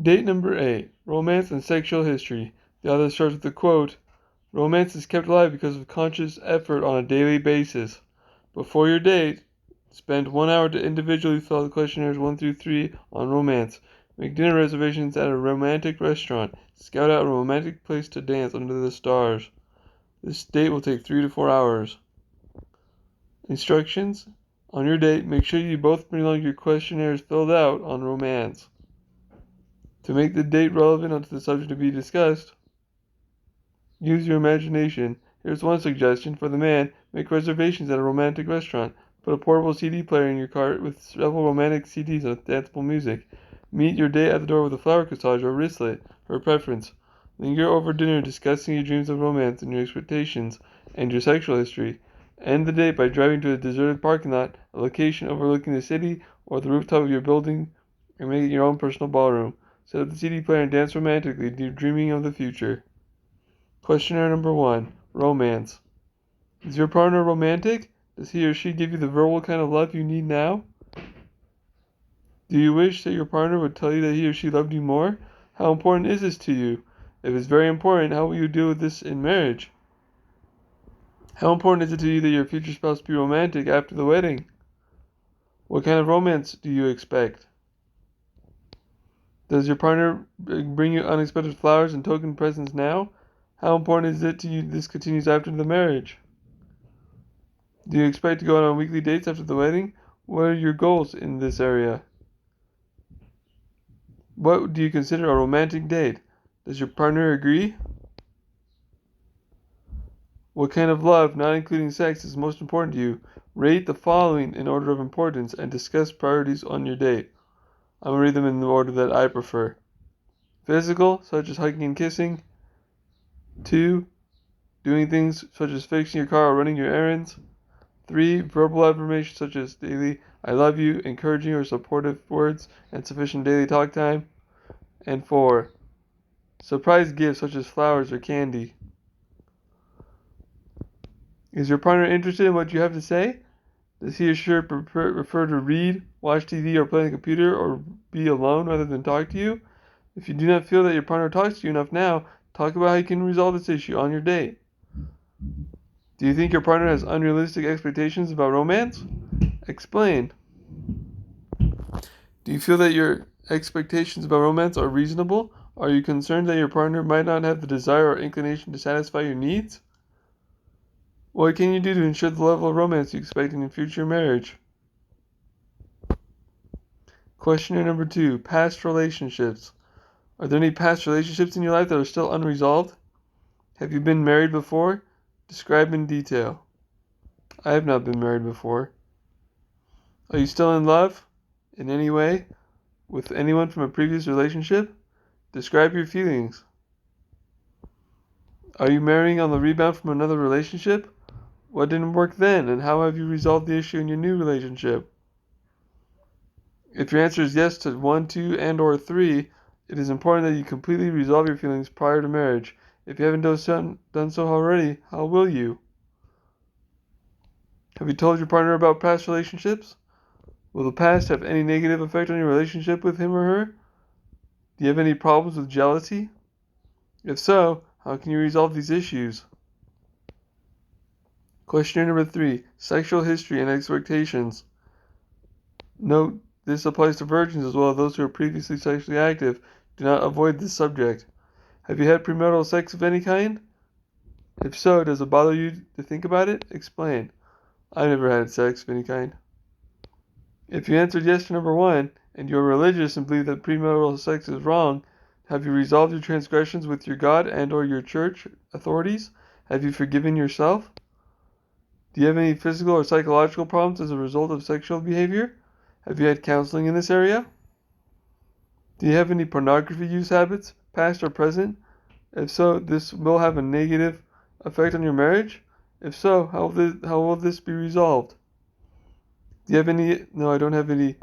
Date number 8. Romance and Sexual History. The author starts with the quote, "Romance is kept alive because of conscious effort on a daily basis. Before your date, spend 1 hour to individually fill out the questionnaires 1 through 3 on romance. Make dinner reservations at a romantic restaurant. Scout out a romantic place to dance under the stars. This date will take 3 to 4 hours. Instructions. On your date, make sure you both bring along your questionnaires filled out on romance. To make the date relevant onto the subject to be discussed, use your imagination. Here's one suggestion. For the man, make reservations at a romantic restaurant. Put a portable CD player in your cart with several romantic CDs and danceable music. Meet your date at the door with a flower corsage or wristlet, her preference. Linger over dinner discussing your dreams of romance and your expectations and your sexual history. End the date by driving to a deserted parking lot, a location overlooking the city, or the rooftop of your building, and make it your own personal ballroom. Set up the CD player and dance romantically, dreaming of the future. Questionnaire number 1. Romance. Is your partner romantic? Does he or she give you the verbal kind of love you need now? Do you wish that your partner would tell you that he or she loved you more? How important is this to you? If it's very important, how will you deal with this in marriage? How important is it to you that your future spouse be romantic after the wedding? What kind of romance do you expect? Does your partner bring you unexpected flowers and token presents now? How important is it to you this continues after the marriage? Do you expect to go out on weekly dates after the wedding? What are your goals in this area? What do you consider a romantic date? Does your partner agree? What kind of love, not including sex, is most important to you? Rate the following in order of importance and discuss priorities on your date. I'm going to read them in the order that I prefer. Physical, such as hugging and kissing. 2. Doing things such as fixing your car or running your errands. 3. Verbal affirmations such as daily "I love you," encouraging or supportive words, and sufficient daily talk time. And 4. Surprise gifts such as flowers or candy. Is your partner interested in what you have to say? Does he or she prefer to read, watch TV, or play on the computer, or be alone rather than talk to you? If you do not feel that your partner talks to you enough now, talk about how you can resolve this issue on your date. Do you think your partner has unrealistic expectations about romance? Explain. Do you feel that your expectations about romance are reasonable? Are you concerned that your partner might not have the desire or inclination to satisfy your needs? What can you do to ensure the level of romance you expect in your future marriage? Questionnaire number 2. Past relationships. Are there any past relationships in your life that are still unresolved? Have you been married before? Describe in detail. I have not been married before. Are you still in love, in any way, with anyone from a previous relationship? Describe your feelings. Are you marrying on the rebound from another relationship? What didn't work then, and how have you resolved the issue in your new relationship? If your answer is yes to 1, 2, and or 3, it is important that you completely resolve your feelings prior to marriage. If you haven't done so already, how will you? Have you told your partner about past relationships? Will the past have any negative effect on your relationship with him or her? Do you have any problems with jealousy? If so, how can you resolve these issues? Questionnaire number 3. Sexual history and expectations. Note, this applies to virgins as well as those who are previously sexually active. Do not avoid this subject. Have you had premarital sex of any kind? If so, does it bother you to think about it? Explain. I've never had sex of any kind. If you answered yes to number 1, and you are religious and believe that premarital sex is wrong, have you resolved your transgressions with your God and or your church authorities? Have you forgiven yourself? Do you have any physical or psychological problems as a result of sexual behavior? Have you had counseling in this area? Do you have any pornography use habits, past or present? If so, this will have a negative effect on your marriage? If so, how will this be resolved? Do you have any... No, I don't have any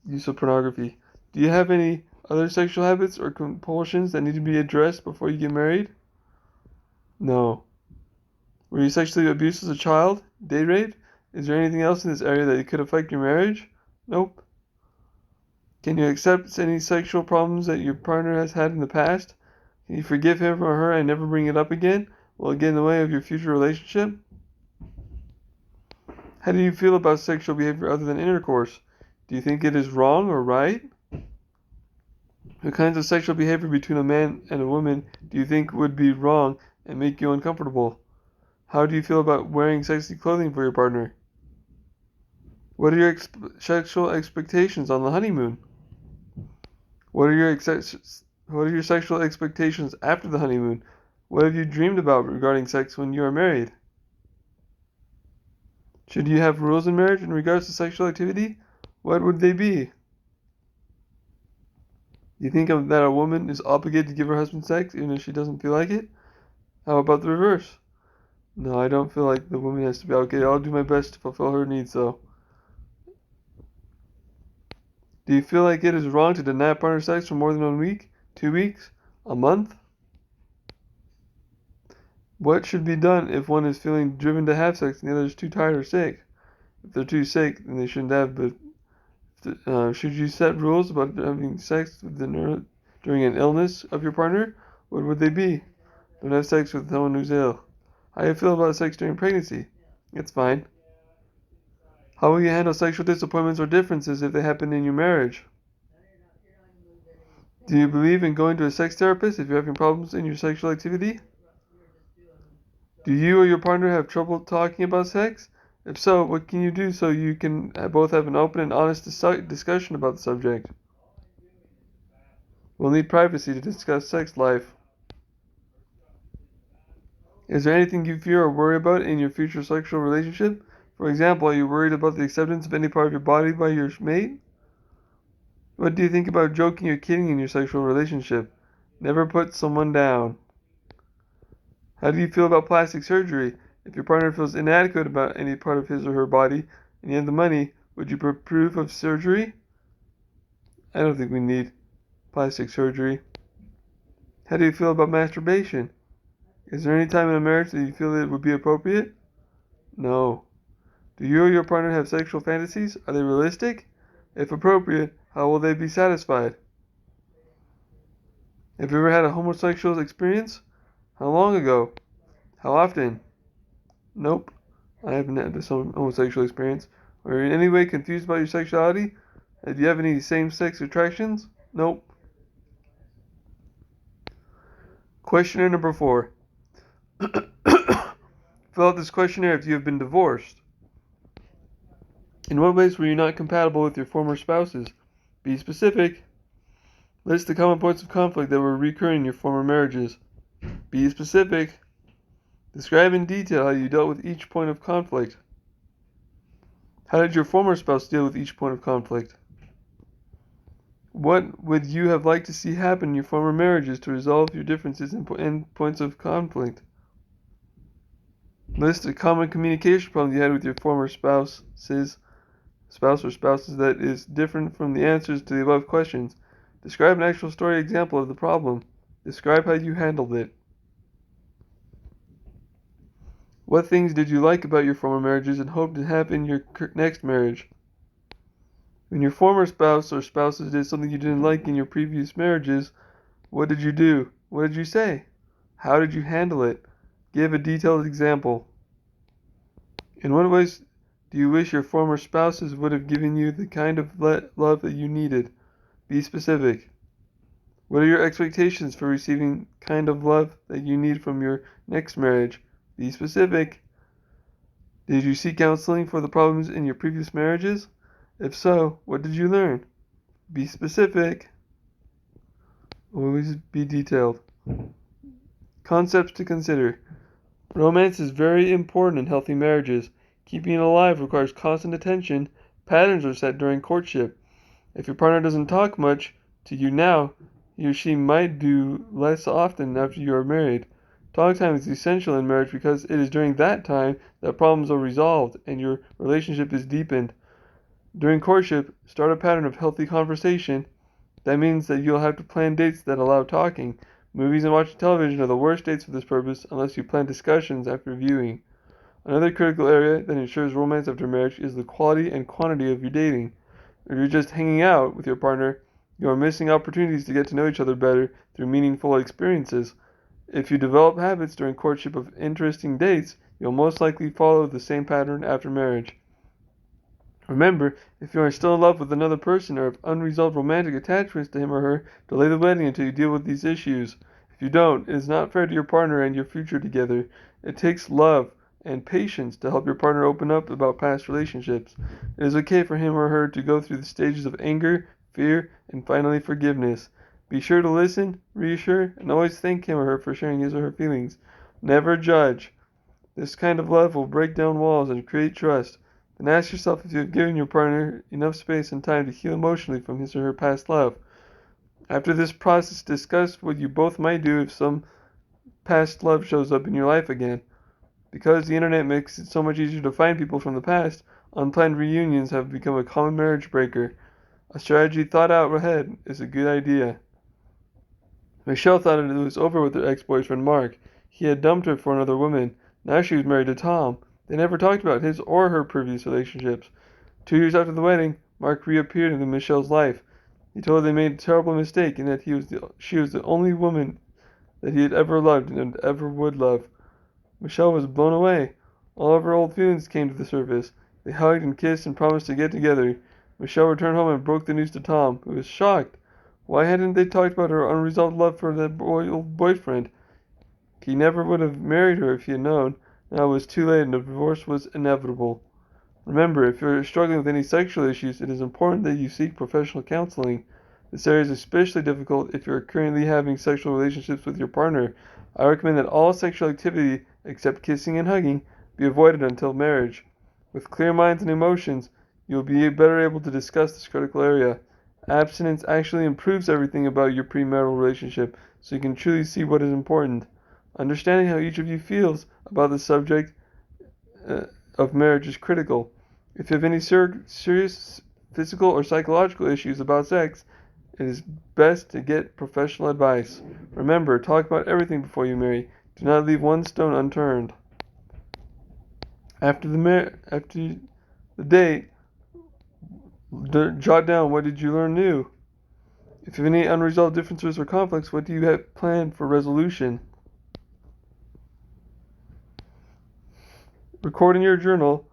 use of pornography. Do you have any other sexual habits or compulsions that need to be addressed before you get married? No. Were you sexually abused as a child? Date rape? Is there anything else in this area that could affect your marriage? Nope. Can you accept any sexual problems that your partner has had in the past? Can you forgive him or her and never bring it up again? Will it get in the way of your future relationship? How do you feel about sexual behavior other than intercourse? Do you think it is wrong or right? What kinds of sexual behavior between a man and a woman do you think would be wrong and make you uncomfortable? How do you feel about wearing sexy clothing for your partner? What are your sexual expectations on the honeymoon? What are your sexual expectations after the honeymoon? What have you dreamed about regarding sex when you are married? Should you have rules in marriage in regards to sexual activity? What would they be? Do you think that a woman is obligated to give her husband sex even if she doesn't feel like it? How about the reverse? No, I don't feel like the woman has to be obligated. I'll do my best to fulfill her needs, though. Do you feel like it is wrong to deny a partner sex for more than 1 week, 2 weeks, a month? What should be done if one is feeling driven to have sex and the other is too tired or sick? If they're too sick, then they shouldn't have, but should you set rules about having sex during an illness of your partner? What would they be? Don't have sex with someone who's ill. How do you feel about sex during pregnancy? It's fine. How will you handle sexual disappointments or differences if they happen in your marriage? Do you believe in going to a sex therapist if you're having problems in your sexual activity? Do you or your partner have trouble talking about sex? If so, what can you do so you can both have an open and honest discussion about the subject? We'll need privacy to discuss sex life. Is there anything you fear or worry about in your future sexual relationship? For example, are you worried about the acceptance of any part of your body by your mate? What do you think about joking or kidding in your sexual relationship? Never put someone down. How do you feel about plastic surgery? If your partner feels inadequate about any part of his or her body and you have the money, would you approve of surgery? I don't think we need plastic surgery. How do you feel about masturbation? Is there any time in a marriage that you feel that it would be appropriate? No. Do you or your partner have sexual fantasies? Are they realistic? If appropriate, how will they be satisfied? Have you ever had a homosexual experience? How long ago? How often? Nope. I haven't had this homosexual experience. Are you in any way confused about your sexuality? Do you have any same-sex attractions? Nope. Questionnaire number 4. Fill out this questionnaire if you have been divorced. In what ways were you not compatible with your former spouses? Be specific. List the common points of conflict that were recurring in your former marriages. Be specific. Describe in detail how you dealt with each point of conflict. How did your former spouse deal with each point of conflict? What would you have liked to see happen in your former marriages to resolve your differences and points of conflict? List a common communication problem you had with your former spouse or spouses that is different from the answers to the above questions. Describe an actual story example of the problem. Describe how you handled it. What things did you like about your former marriages and hope to have in your next marriage? When your former spouse or spouses did something you didn't like in your previous marriages, what did you do? What did you say? How did you handle it? Give a detailed example. In what ways do you wish your former spouses would have given you the kind of love that you needed? Be specific. What are your expectations for receiving kind of love that you need from your next marriage? Be specific. Did you seek counseling for the problems in your previous marriages? If so, what did you learn? Be specific. Always be detailed. Concepts to consider. Romance is very important in healthy marriages. Keeping it alive requires constant attention. Patterns are set during courtship. If your partner doesn't talk much to you now, he or she might do less often after you are married. Talk time is essential in marriage because it is during that time that problems are resolved and your relationship is deepened. During courtship, start a pattern of healthy conversation. That means that you'll have to plan dates that allow talking. Movies and watching television are the worst dates for this purpose unless you plan discussions after viewing. Another critical area that ensures romance after marriage is the quality and quantity of your dating. If you're just hanging out with your partner, you are missing opportunities to get to know each other better through meaningful experiences. If you develop habits during courtship of interesting dates, you'll most likely follow the same pattern after marriage. Remember, if you are still in love with another person or have unresolved romantic attachments to him or her, delay the wedding until you deal with these issues. If you don't, it is not fair to your partner and your future together. It takes love and patience to help your partner open up about past relationships. It is okay for him or her to go through the stages of anger, fear, and finally forgiveness. Be sure to listen, reassure, and always thank him or her for sharing his or her feelings. Never judge. This kind of love will break down walls and create trust. Then ask yourself if you have given your partner enough space and time to heal emotionally from his or her past love. After this process, discuss what you both might do if some past love shows up in your life again. Because the internet makes it so much easier to find people from the past, unplanned reunions have become a common marriage breaker. A strategy thought out ahead is a good idea. Michelle thought it was over with her ex-boyfriend Mark. He had dumped her for another woman. Now she was married to Tom. They never talked about his or her previous relationships. 2 years after the wedding, Mark reappeared in Michelle's life. He told her they made a terrible mistake and that she was the only woman that he had ever loved and ever would love. Michelle was blown away. All of her old feelings came to the surface. They hugged and kissed and promised to get together. Michelle returned home and broke the news to Tom, who was shocked. Why hadn't they talked about her unresolved love for that old boyfriend? He never would have married her if he had known. Now it was too late and the divorce was inevitable. Remember, if you're struggling with any sexual issues, it is important that you seek professional counseling. This area is especially difficult if you're currently having sexual relationships with your partner. I recommend that all sexual activity, except kissing and hugging, be avoided until marriage. With clear minds and emotions, you will be better able to discuss this critical area. Abstinence actually improves everything about your premarital relationship, so you can truly see what is important. Understanding how each of you feels about the subject of marriage is critical. If you have any serious physical or psychological issues about sex, it is best to get professional advice. Remember, talk about everything before you marry. Do not leave one stone unturned. After the date, jot down what did you learn new. If you have any unresolved differences or conflicts, what do you have planned for resolution? Record in your journal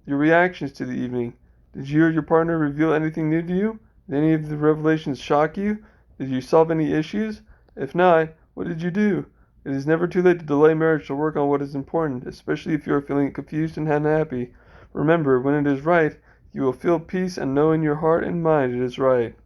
your reactions to the evening. Did you or your partner reveal anything new to you? Did any of the revelations shock you? Did you solve any issues? If not, what did you do? It is never too late to delay marriage to work on what is important, especially if you are feeling confused and unhappy. Remember, when it is right, you will feel peace and know in your heart and mind it is right.